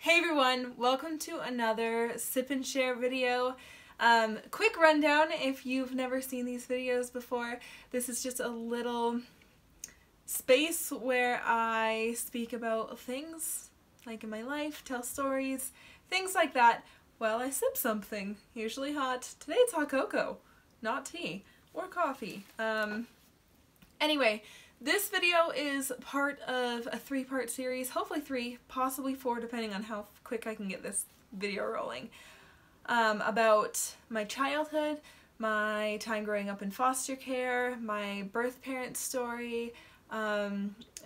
Hey everyone, welcome to another sip and share video. Quick rundown if you've never seen these videos before. This is just a little space where I speak about things like in my life, tell stories, things like that while I sip something, usually hot. Today it's hot cocoa, not tea or coffee. Anyway, this video is part of a 3-part series, hopefully 3, possibly 4, depending on how quick I can get this video rolling, about my childhood, my time growing up in foster care, my birth parent story,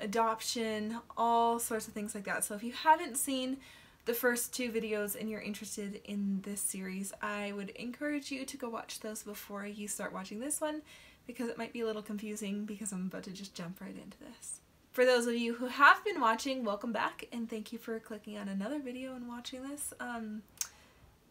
adoption, all sorts of things like that. So if you haven't seen the first 2 videos and you're interested in this series, I would encourage you to go watch those before you start watching this one, because it might be a little confusing because I'm about to just jump right into this. For those of you who have been watching, welcome back and thank you for clicking on another video and watching this.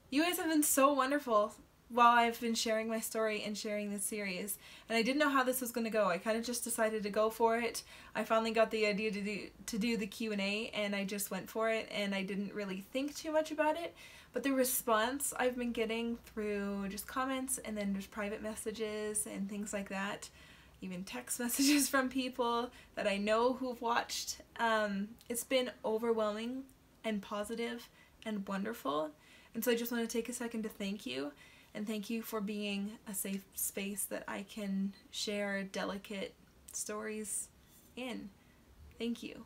You guys have been so wonderful while I've been sharing my story and sharing this series, and I didn't know how this was going to go. I kind of just decided to go for it. I finally got the idea to do the Q&A, and I just went for it, and I didn't really think too much about it. But the response I've been getting through just comments and then just private messages and things like that, even text messages from people that I know who've watched, it's been overwhelming and positive and wonderful. And so I just want to take a second to thank you, and thank you for being a safe space that I can share delicate stories in. Thank you.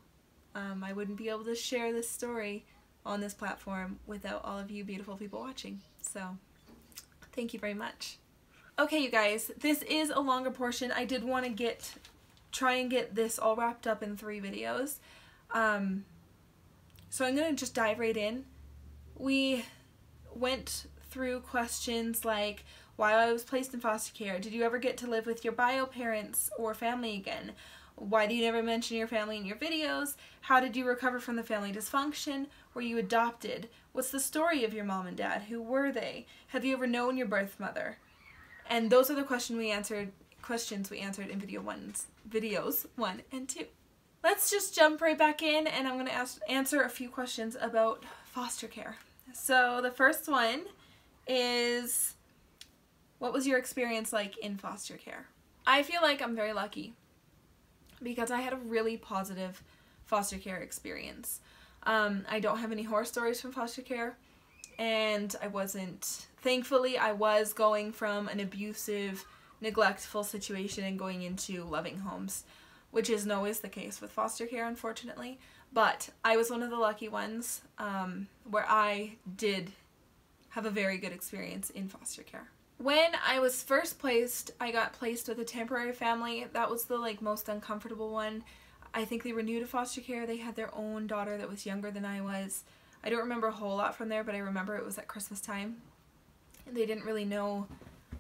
I wouldn't be able to share this story on this platform without all of you beautiful people watching. So thank you very much. Okay, you guys, this is a longer portion. I did want to try and get this all wrapped up in 3 videos. So I'm going to just dive right in. We went through questions like, why I was placed in foster care, did you ever get to live with your bio parents or family again? Why do you never mention your family in your videos? How did you recover from the family dysfunction? Were you adopted? What's the story of your mom and dad? Who were they? Have you ever known your birth mother? And those are the questions we answered in videos 1 and 2. Let's just jump right back in, and I'm going to answer a few questions about foster care. So the first one is, what was your experience like in foster care? I feel like I'm very lucky because I had a really positive foster care experience. I don't have any horror stories from foster care, and thankfully I was going from an abusive, neglectful situation and going into loving homes, which isn't always the case with foster care, unfortunately, but I was one of the lucky ones where I did have a very good experience in foster care. When I was first placed, I got placed with a temporary family. That was the most uncomfortable one. I think they were new to foster care. They had their own daughter that was younger than I was. I don't remember a whole lot from there, but I remember it was at Christmas time. And they didn't really know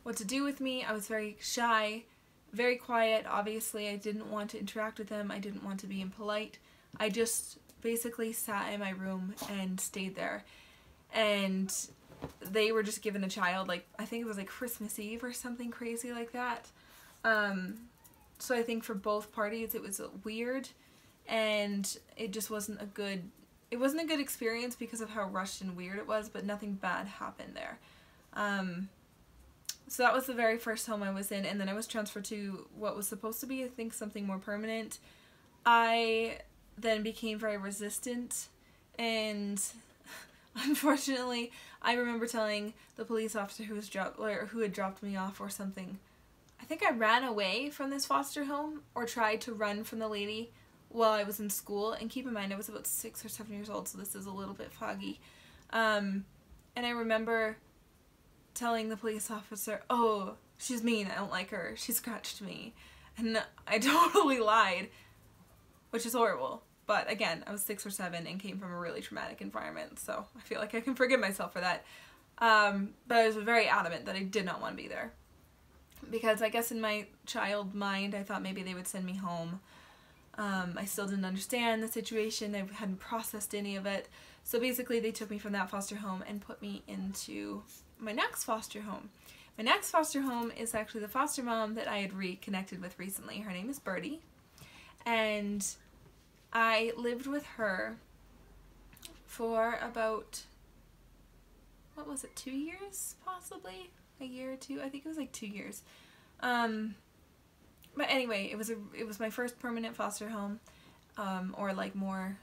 what to do with me. I was very shy, very quiet. Obviously, I didn't want to interact with them. I didn't want to be impolite. I just basically sat in my room and stayed there. And they were just given a child, I think it was Christmas Eve or something crazy like that. So I think for both parties it was weird, and it just wasn't a good experience because of how rushed and weird it was, but nothing bad happened there. So that was the very first home I was in, and then I was transferred to what was supposed to be, I think, something more permanent. I then became very resistant, and unfortunately, I remember telling the police officer who had dropped me off or something. I think I ran away from this foster home, or tried to run from the lady while I was in school. And keep in mind, I was about 6 or 7 years old, so this is a little bit foggy. And I remember telling the police officer, "Oh, she's mean, I don't like her, she scratched me." And I totally lied, which is horrible. But again, I was 6 or 7 and came from a really traumatic environment, so I feel like I can forgive myself for that. But I was very adamant that I did not want to be there. Because I guess in my child mind, I thought maybe they would send me home. I still didn't understand the situation. I hadn't processed any of it. So basically they took me from that foster home and put me into my next foster home. My next foster home is actually the foster mom that I had reconnected with recently. Her name is Birdie. And I lived with her for about, what was it, 2 years possibly? A year or two? I think it was like 2 years. But anyway, it was my first permanent foster home, or like more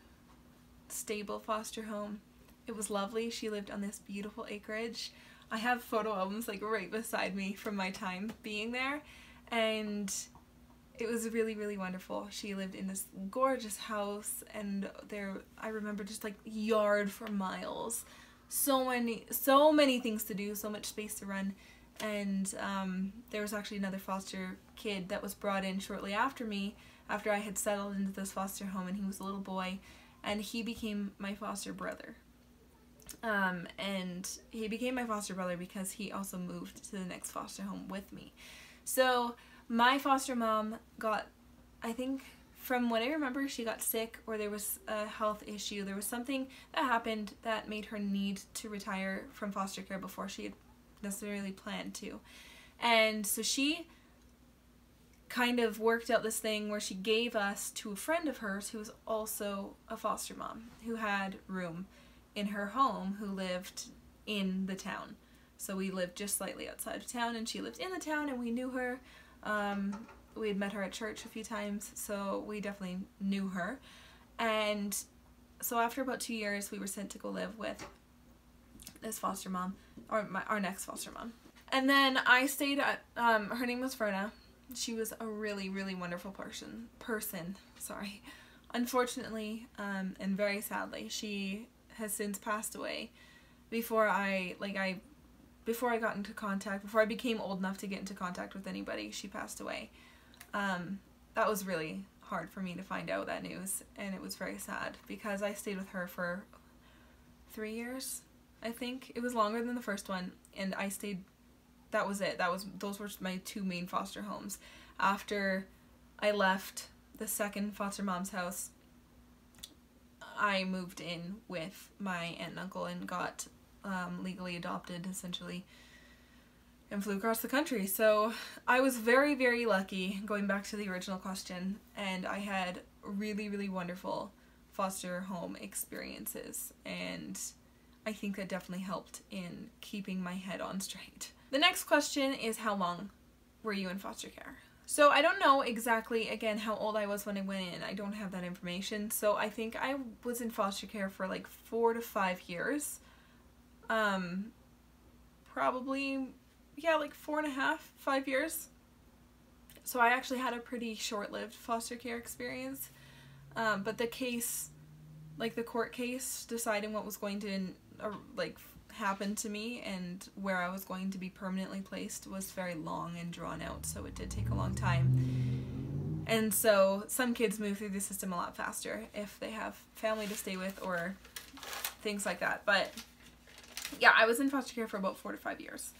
stable foster home. It was lovely. She lived on this beautiful acreage. I have photo albums like right beside me from my time being there, and it was really, really wonderful. She lived in this gorgeous house, and I remember just like yard for miles. So many things to do, so much space to run. And there was actually another foster kid that was brought in shortly after me, after I had settled into this foster home, and he was a little boy, and he became my foster brother. And he became my foster brother because he also moved to the next foster home with me. So my foster mom got, I think from what I remember, she got sick, or there was a health issue. There was something that happened that made her need to retire from foster care before she had necessarily planned to. And so she kind of worked out this thing where she gave us to a friend of hers who was also a foster mom, who had room in her home, who lived in the town. So we lived just slightly outside of town, and she lived in the town, and we knew her. We had met her at church a few times, so we definitely knew her. And so after about 2 years, we were sent to go live with this foster mom, or our next foster mom. And then I stayed at, her name was Verna. She was a really, really wonderful person. Unfortunately, and very sadly, she has since passed away. Before I got into contact, before I became old enough to get into contact with anybody, she passed away. That was really hard for me to find out that news, and it was very sad because I stayed with her for 3 years, I think. It was longer than the first one, and I stayed, that was it. Those were my 2 main foster homes. After I left the second foster mom's house, I moved in with my aunt and uncle and got legally adopted, essentially, and flew across the country. So I was very, very lucky, going back to the original question, and I had really, really wonderful foster home experiences, and I think that definitely helped in keeping my head on straight. The next question is, how long were you in foster care? So I don't know exactly, again, how old I was when I went in. I don't have that information. So I think I was in foster care for like 4 to 5 years. Probably, yeah, like 4.5, 5 years. So I actually had a pretty short-lived foster care experience. But the case, like the court case deciding what was going to happen to me and where I was going to be permanently placed was very long and drawn out, so it did take a long time. And so some kids move through the system a lot faster if they have family to stay with or things like that. But yeah, I was in foster care for about 4 to 5 years.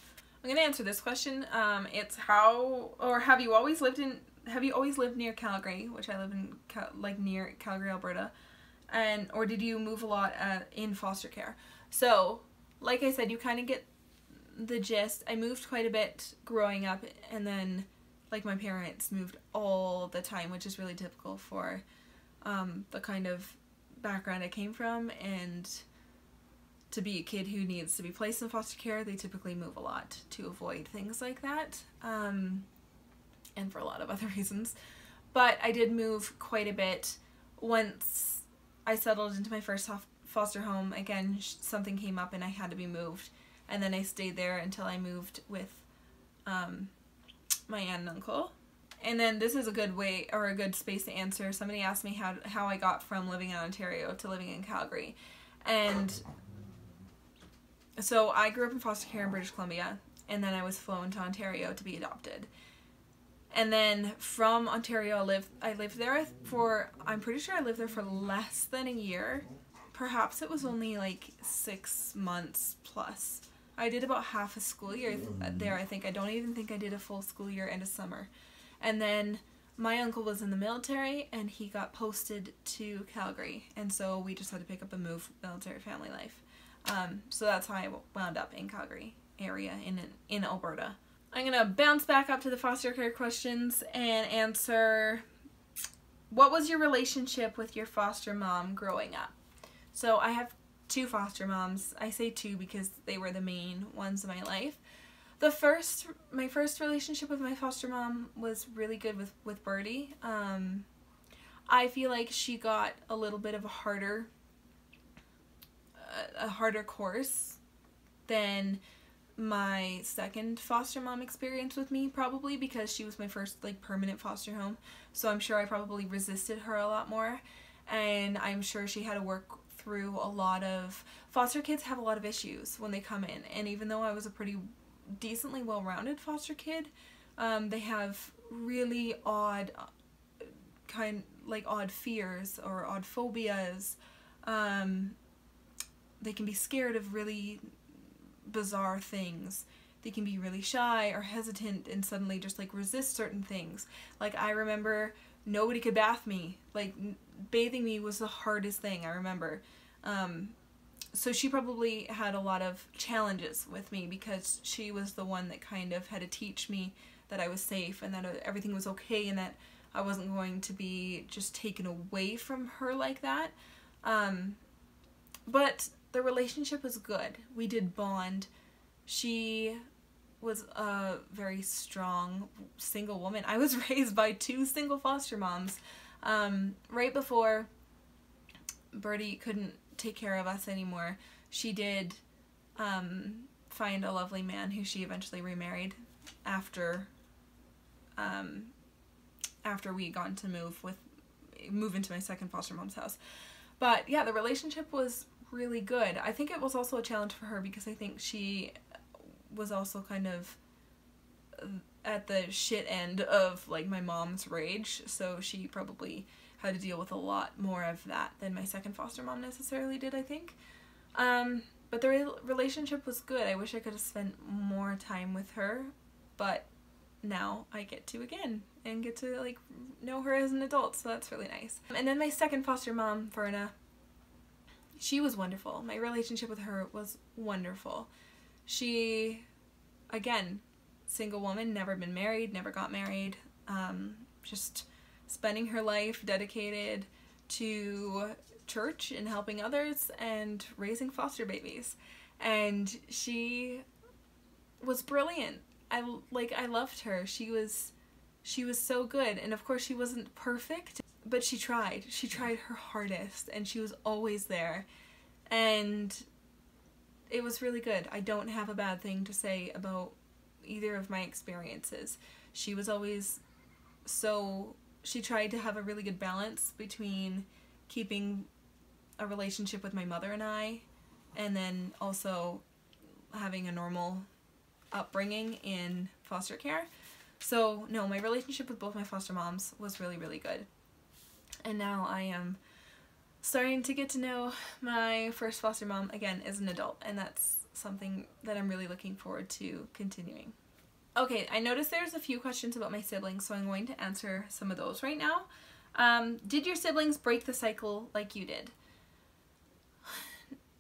I'm going to answer this question. It's have you always lived near Calgary, which I live in near Calgary, Alberta, or did you move a lot in foster care? So, like I said, you kind of get the gist. I moved quite a bit growing up, and then like my parents moved all the time, which is really typical for the kind of background I came from, and to be a kid who needs to be placed in foster care, they typically move a lot to avoid things like that, and for a lot of other reasons. But I did move quite a bit. Once I settled into my first foster home, again, something came up and I had to be moved, and then I stayed there until I moved with my aunt and uncle. And then this is a good way, or a good space to answer. Somebody asked me how I got from living in Ontario to living in Calgary. And so I grew up in foster care in British Columbia, and then I was flown to Ontario to be adopted. And then from Ontario, I lived there for, I'm pretty sure I lived there for less than a year. Perhaps it was only like 6 months plus. I did about half a school year there, I think. I don't even think I did a full school year and a summer. And then my uncle was in the military, and he got posted to Calgary. And so we just had to pick up and move, military family life. So that's how I wound up in Calgary area in Alberta. I'm going to bounce back up to the foster care questions and answer, what was your relationship with your foster mom growing up? So I have two foster moms. I say two because they were the main ones in my life. My first relationship with my foster mom was really good with Birdie. I feel like she got a little bit of a harder course than my second foster mom experience with me, probably because she was my first like permanent foster home. So I'm sure I probably resisted her a lot more, and I'm sure she had to work through a lot of, foster kids have a lot of issues when they come in, and even though I was a pretty decently well-rounded foster kid, they have really odd odd fears or odd phobias. They can be scared of really bizarre things. They can be really shy or hesitant and suddenly just like resist certain things. Like I remember nobody could bath me. Like bathing me was the hardest thing I remember. So she probably had a lot of challenges with me because she was the one that kind of had to teach me that I was safe and that everything was okay and that I wasn't going to be just taken away from her like that. But the relationship was good. We did bond. She was a very strong single woman. I was raised by two single foster moms. Right before Birdie couldn't take care of us anymore, she did find a lovely man who she eventually remarried after we had gone to move into my second foster mom's house. But yeah, the relationship was really good. I think it was also a challenge for her because I think she was also kind of at the shit end of like my mom's rage, so she probably had to deal with a lot more of that than my second foster mom necessarily did, I think. But the relationship was good. I wish I could have spent more time with her, but now I get to again and get to like know her as an adult, so that's really nice. And then my second foster mom, Verna, she was wonderful. My relationship with her was wonderful. She, again, single woman, never been married, never got married, just spending her life dedicated to church and helping others and raising foster babies. And she was brilliant. I loved her. She was so good. And of course she wasn't perfect, but she tried. She tried her hardest and she was always there. And it was really good. I don't have a bad thing to say about either of my experiences. She was always she tried to have a really good balance between keeping a relationship with my mother and I, and then also having a normal upbringing in foster care. So no, my relationship with both my foster moms was really, really good. And now I am starting to get to know my first foster mom again as an adult, and that's something that I'm really looking forward to continuing. Okay, I noticed there's a few questions about my siblings, so I'm going to answer some of those right now. Did your siblings break the cycle like you did?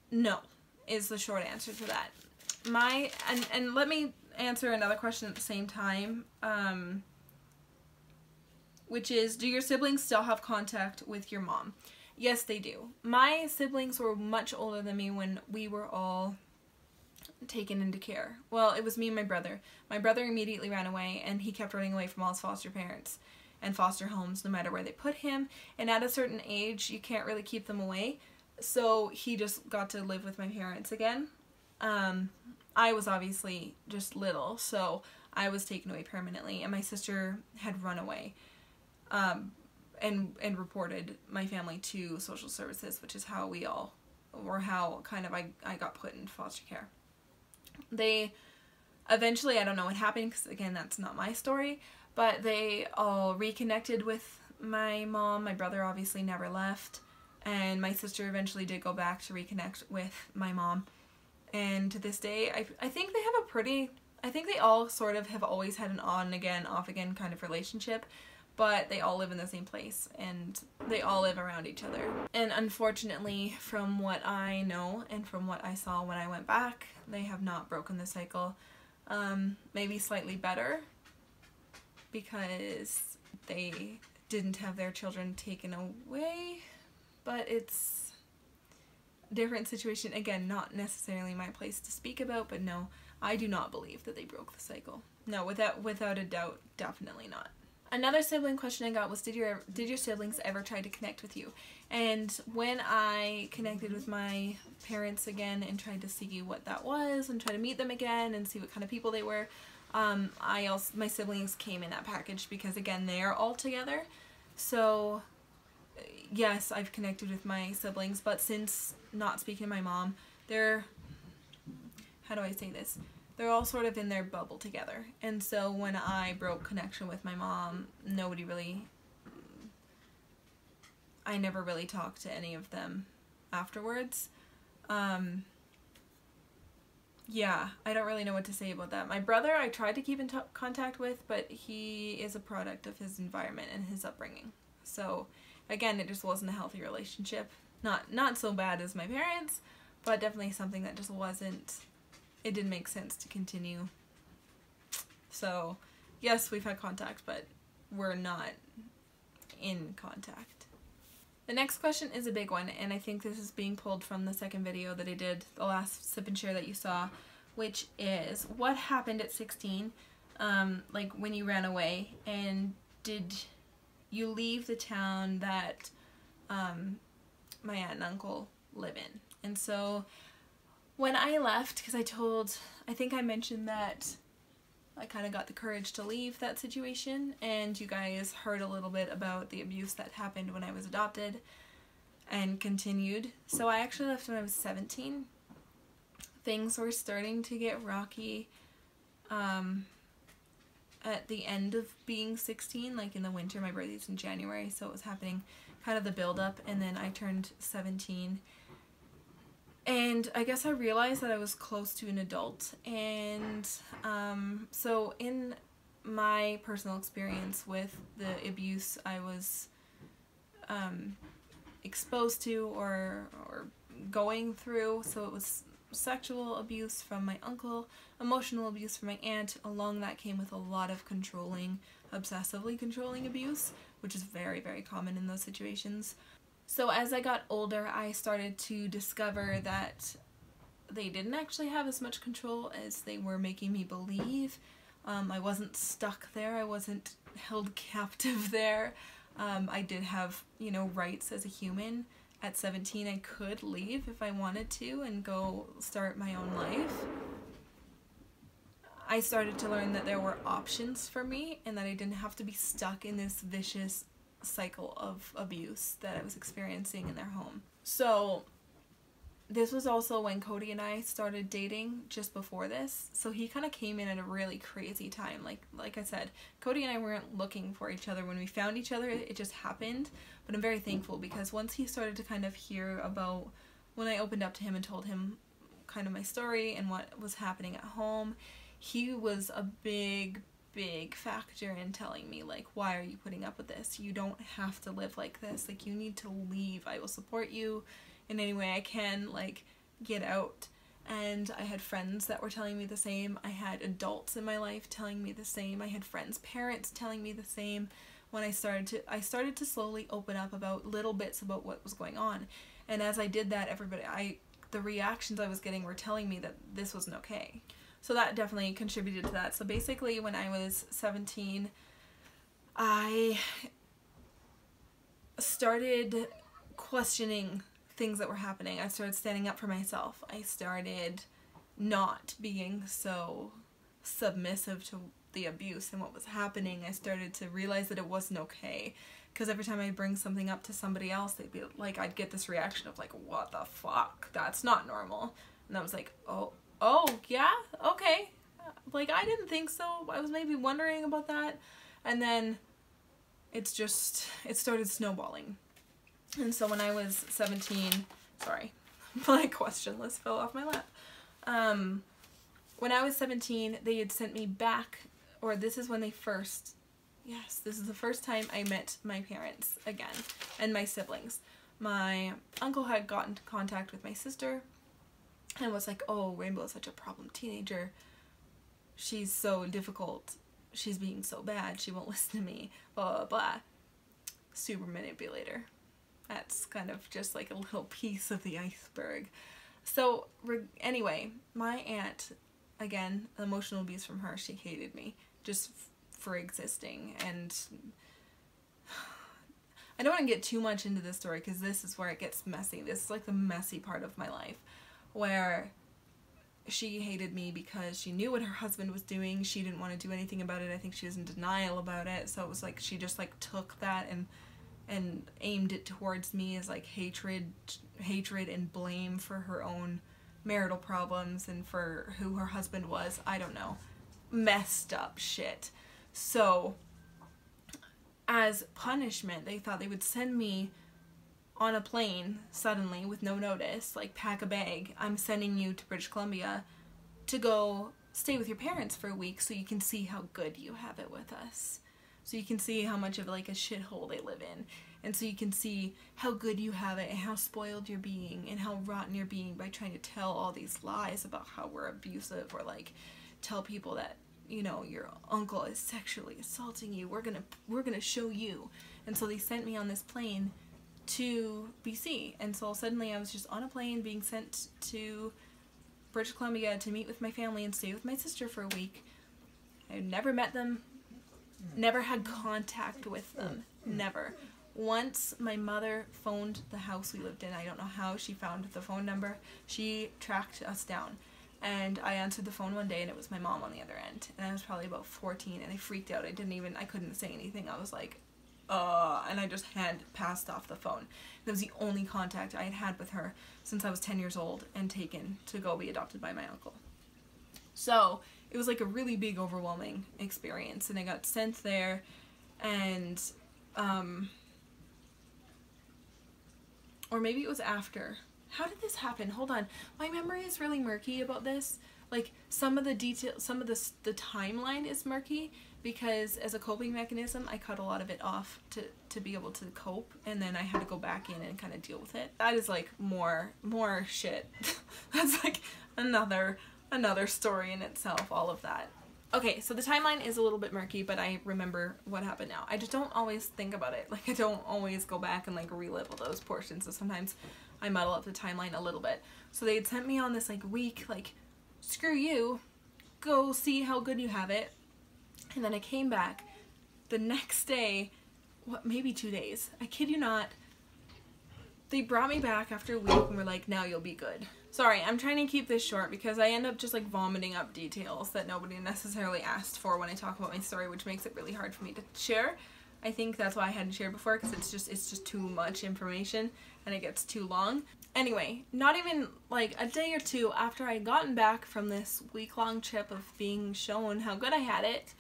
No, is the short answer to that. And let me answer another question at the same time, which is, do your siblings still have contact with your mom? Yes, they do. My siblings were much older than me when we were all taken into care. Well, it was me and my brother. My brother immediately ran away, and he kept running away from all his foster parents and foster homes no matter where they put him. And at a certain age, you can't really keep them away. So he just got to live with my parents again. I was obviously just little, so I was taken away permanently, and my sister had run away and reported my family to social services, which is how I got put in foster care. They eventually, I don't know what happened because again that's not my story, but they all reconnected with my mom. My brother obviously never left, and my sister eventually did go back to reconnect with my mom. And to this day, I think they have I think they all sort of have always had an on and again, off again kind of relationship, but they all live in the same place and they all live around each other. And unfortunately, from what I know and from what I saw when I went back, they have not broken the cycle. Maybe slightly better because they didn't have their children taken away, but it's different situation. Again, not necessarily my place to speak about, but no, I do not believe that they broke the cycle. No, without a doubt, definitely not. Another sibling question I got was, did your siblings ever try to connect with you? And when I connected with my parents again and tried to see what that was and try to meet them again and see what kind of people they were, my siblings came in that package because, again, they are all together. So yes, I've connected with my siblings, but since not speaking to my mom, they're, how do I say this? They're all sort of in their bubble together. And so when I broke connection with my mom, I never really talked to any of them afterwards. Yeah, I don't really know what to say about that. My brother, I tried to keep in contact with, but he is a product of his environment and his upbringing. So again, it just wasn't a healthy relationship. Not so bad as my parents, but definitely something that just wasn't, it didn't make sense to continue. So yes, we've had contact, but we're not in contact. The next question is a big one, and I think this is being pulled from the second video that I did, the last sip and share that you saw, which is, what happened at 16, like when you ran away, and did you leave the town that my aunt and uncle live in? And so when I left, because I think I mentioned that I kind of got the courage to leave that situation, and you guys heard a little bit about the abuse that happened when I was adopted and continued. So I actually left when I was 17. Things were starting to get rocky at the end of being 16, like in the winter. My birthday's in January, so it was happening kind of the build up, and then I turned 17. And I guess I realized that I was close to an adult, and so in my personal experience with the abuse I was exposed to or going through, so it was sexual abuse from my uncle, emotional abuse from my aunt. Along that came with a lot of controlling, obsessively controlling abuse, which is very, very common in those situations. So as I got older, I started to discover that they didn't actually have as much control as they were making me believe. I wasn't stuck there. I wasn't held captive there. I did have, rights as a human. At 17, I could leave if I wanted to and go start my own life. I started to learn that there were options for me and that I didn't have to be stuck in this vicious cycle of abuse that I was experiencing in their home. So this was also when Cody and I started dating just before this. So he kind of came in at a really crazy time. Like I said, Cody and I weren't looking for each other. When we found each other, it just happened. But I'm very thankful because once he started to kind of hear about, when I opened up to him and told him kind of my story and what was happening at home, he was a big factor in telling me, like, why are you putting up with this? You don't have to live like this. Like, you need to leave. I will support you in any way I can. Like, get out. And I had friends that were telling me the same. I had adults in my life telling me the same. I had friends' parents telling me the same. When I started to slowly open up about little bits about what was going on. And as I did that, the reactions I was getting were telling me that this wasn't okay. So that definitely contributed to that. So basically when I was 17, I started questioning things that were happening. I started standing up for myself. I started not being so submissive to the abuse and what was happening. I started to realize that it wasn't okay. Because every time I bring something up to somebody else, they'd be like, I'd get this reaction of like, what the fuck? That's not normal. And I was like, oh, yeah? Okay. Like, I didn't think so. I was maybe wondering about that. And then it started snowballing. And so when I was 17, sorry, my question list fell off my lap. When I was 17, they had sent me back, or this is when they first, yes, this is the first time I met my parents again, and my siblings. My uncle had gotten into contact with my sister, and was like, oh, Rainbow is such a problem teenager. She's so difficult. She's being so bad. She won't listen to me. Blah, blah, blah. Super manipulator. That's kind of just like a little piece of the iceberg. So anyway, my aunt, again, emotional abuse from her. She hated me just for existing, and I don't want to get too much into this story because this is where it gets messy. This is like the messy part of my life, where she hated me because she knew what her husband was doing. She didn't want to do anything about it. I think she was in denial about it. So it was like she just like took that and aimed it towards me as like hatred and blame for her own marital problems and for who her husband was. I don't know. Messed up shit. So as punishment, they thought they would send me on a plane suddenly with no notice, like pack a bag. I'm sending you to British Columbia to go stay with your parents for a week so you can see how good you have it with us. So you can see how much of like a shithole they live in. And so you can see how good you have it and how spoiled you're being and how rotten you're being by trying to tell all these lies about how we're abusive, or like tell people that, you know, your uncle is sexually assaulting you. We're gonna show you. And so they sent me on this plane to BC, and so suddenly I was just on a plane being sent to British Columbia to meet with my family and stay with my sister for a week. I had never met them, never had contact with them, never. Once my mother phoned the house we lived in. I don't know how she found the phone number. She tracked us down, and I answered the phone one day and it was my mom on the other end, and I was probably about 14 and I freaked out. I couldn't say anything. I was like, and I just had passed off the phone. That was the only contact I had had with her since I was 10 years old and taken to go be adopted by my uncle. So it was like a really big, overwhelming experience, and I got sent there, and or maybe it was after. How did this happen? Hold on. My memory is really murky about this. Like, some of the details, some of the timeline is murky, because as a coping mechanism, I cut a lot of it off to be able to cope, and then I had to go back in and kind of deal with it. That is like more shit. That's like another story in itself, all of that. Okay, so the timeline is a little bit murky, but I remember what happened now. I just don't always think about it. Like, I don't always go back and like relive all those portions, so sometimes I muddle up the timeline a little bit. So they had sent me on this like week, like, screw you, go see how good you have it. And then I came back the next day, maybe 2 days, I kid you not. They brought me back after a week and were like, now you'll be good. Sorry, I'm trying to keep this short because I end up just like vomiting up details that nobody necessarily asked for when I talk about my story, which makes it really hard for me to share. I think that's why I hadn't shared before, because it's just too much information and it gets too long. Anyway, not even like a day or two after I had gotten back from this week-long trip of being shown how good I had it,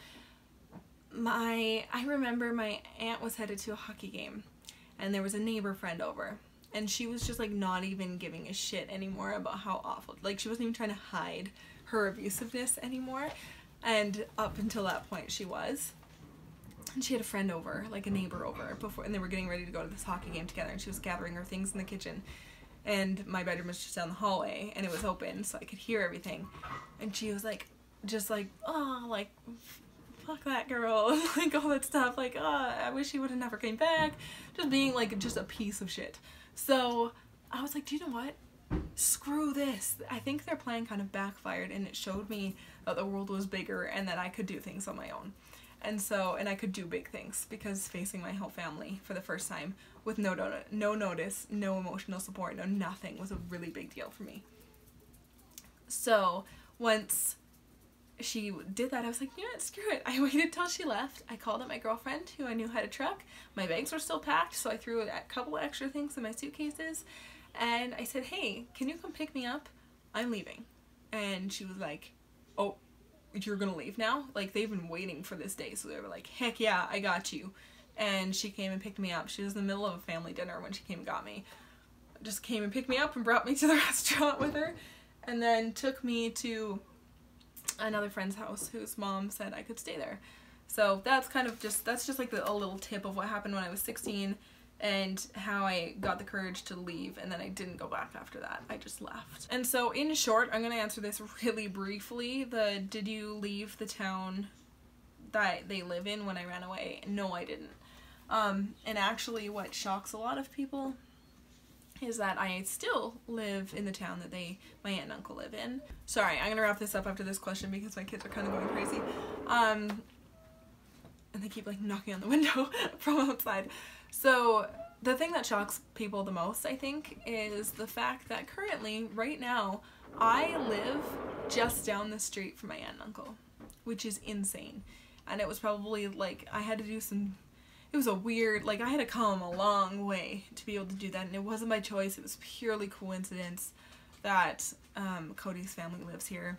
I remember my aunt was headed to a hockey game, and there was a neighbor friend over, and she was just like not even giving a shit anymore about how awful, like she wasn't even trying to hide her abusiveness anymore, and up until that point she was. And she had a friend over, like a neighbor over, before, and they were getting ready to go to this hockey game together, and she was gathering her things in the kitchen, and my bedroom was just down the hallway, and it was open, so I could hear everything, and she was like, just like, oh, like, fuck that girl, like all that stuff, like, oh, I wish she would have never came back, just being like just a piece of shit. So I was like, do you know what? Screw this. I think their plan kind of backfired, and it showed me that the world was bigger and that I could do things on my own. And I could do big things, because facing my whole family for the first time with no notice, no emotional support, no nothing, was a really big deal for me. So once she did that, I was like, you know what, screw it. I waited till she left. I called up my girlfriend, who I knew had a truck. My bags were still packed, so I threw a couple extra things in my suitcases, and I said, hey, can you come pick me up? I'm leaving. And she was like, oh, you're gonna leave now? Like, they've been waiting for this day, so they were like, heck yeah, I got you. And she came and picked me up. She was in the middle of a family dinner when she came and got me. Just came and picked me up and brought me to the restaurant with her, and then took me to another friend's house whose mom said I could stay there. So that's kind of just, that's just like a little tip of what happened when I was 16 and how I got the courage to leave, and then I didn't go back after that. I just left. And so in short, I'm gonna answer this really briefly. Did you leave the town that they live in when I ran away? No, I didn't. And actually what shocks a lot of people is that I still live in the town that my aunt and uncle live in. Sorry, I'm gonna wrap this up after this question because my kids are kind of going crazy. And they keep like knocking on the window from outside. So the thing that shocks people the most, I think, is the fact that currently, right now, I live just down the street from my aunt and uncle, which is insane. And it was probably like, I had to do some, it was a weird, like I had to come a long way to be able to do that, and it wasn't by choice. It was purely coincidence that Cody's family lives here,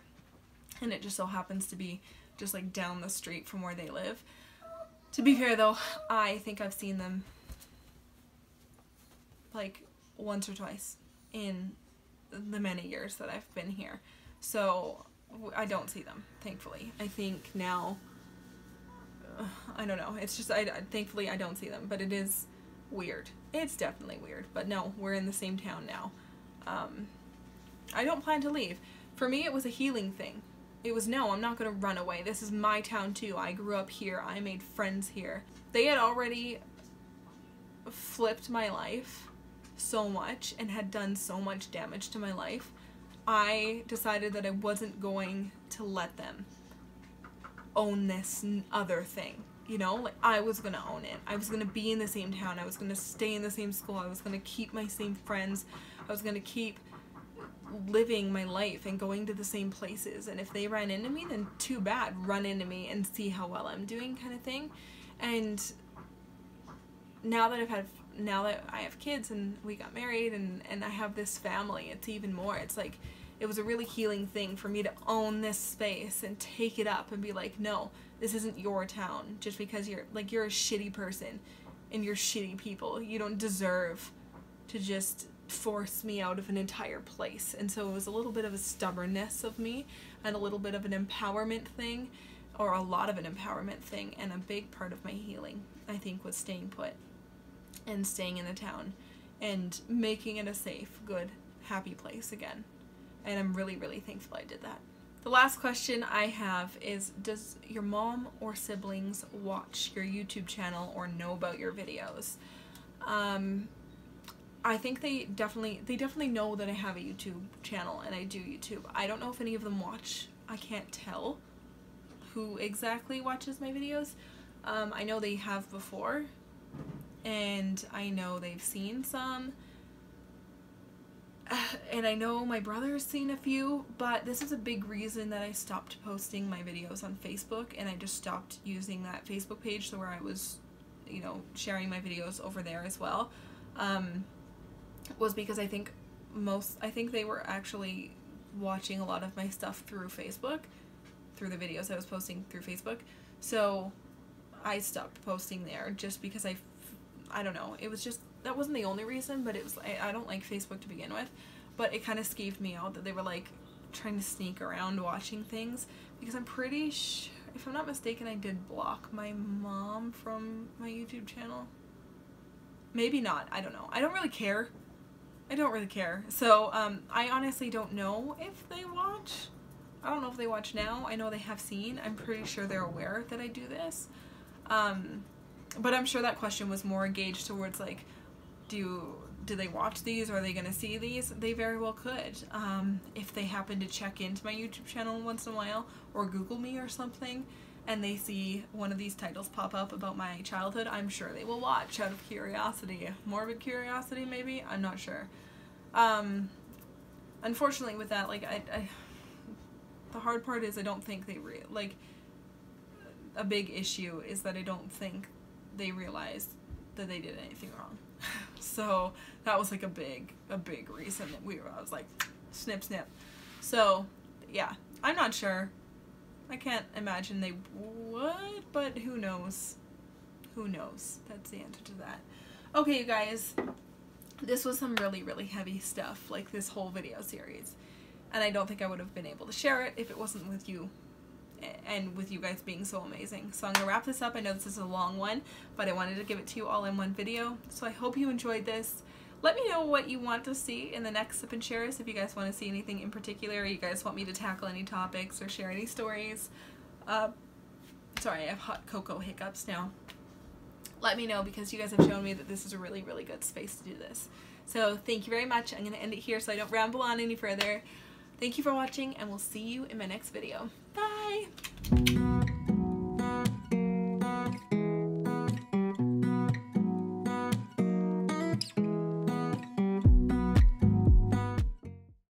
and it just so happens to be just like down the street from where they live. To be fair though, I think I've seen them like once or twice in the many years that I've been here. So I don't see them, thankfully. I think now, I don't know, it's just, thankfully I don't see them, but it is weird. It's definitely weird, but no, we're in the same town now. I don't plan to leave. For me, it was a healing thing. It was, no, I'm not going to run away. This is my town too. I grew up here. I made friends here. They had already flipped my life so much and had done so much damage to my life. I decided that I wasn't going to let them own this other thing. You know, like I was going to own it. I was going to be in the same town. I was going to stay in the same school. I was going to keep my same friends. I was going to keep living my life and going to the same places, and if they ran into me, then too bad, run into me and see how well I'm doing, kind of thing. And now that I have kids and we got married and I have this family, it's even more, it's like, it was a really healing thing for me to own this space and take it up and be like, no, this isn't your town, just because you're a shitty person and you're shitty people. You don't deserve to just force me out of an entire place. And so it was a little bit of a stubbornness of me and a little bit of an empowerment thing, or a lot of an empowerment thing, and a big part of my healing, I think, was staying put and staying in the town and making it a safe, good, happy place again. And I'm really, really thankful I did that. The last question I have is, does your mom or siblings watch your YouTube channel or know about your videos? I think they definitely know that I have a YouTube channel and I do YouTube. I don't know if any of them watch. I can't tell who exactly watches my videos. I know they have before, and I know they've seen some, and I know my brother's seen a few, but this is a big reason that I stopped posting my videos on Facebook, and I just stopped using that Facebook page, so where I was, you know, sharing my videos over there as well. Was because I think they were actually watching a lot of my stuff through Facebook, through the videos I was posting through Facebook. So I stopped posting there just because I don't know, it was just, that wasn't the only reason, but it was, I don't like Facebook to begin with, but it kind of skeeved me out that they were like trying to sneak around watching things, because I'm pretty sure, if I'm not mistaken, I did block my mom from my YouTube channel. Maybe not, I don't know. I don't really care. So, I honestly don't know if they watch. I don't know if they watch now. I know they have seen. I'm pretty sure they're aware that I do this. But I'm sure that question was more engaged towards like, do they watch these? Or are they going to see these? They very well could. If they happen to check into my YouTube channel once in a while, or Google me or something, and they see one of these titles pop up about my childhood, I'm sure they will watch out of curiosity. Morbid curiosity, maybe? I'm not sure. Unfortunately with that, like, the hard part is I don't think they like, a big issue is that I don't think they realized that they did anything wrong. So that was like a big reason that I was like, snip snip. So yeah, I'm not sure. I can't imagine they would, but who knows? Who knows? That's the answer to that. Okay, you guys, this was some really, really heavy stuff, like this whole video series. And I don't think I would have been able to share it if it wasn't with you, and with you guys being so amazing. So I'm going to wrap this up. I know this is a long one, but I wanted to give it to you all in one video. So I hope you enjoyed this. Let me know what you want to see in the next Sip and Shares, if you guys want to see anything in particular, or you guys want me to tackle any topics or share any stories. Sorry, I have hot cocoa hiccups now. let me know, because you guys have shown me that this is a really, really good space to do this. So thank you very much. I'm going to end it here so I don't ramble on any further. Thank you for watching, and we'll see you in my next video. Bye!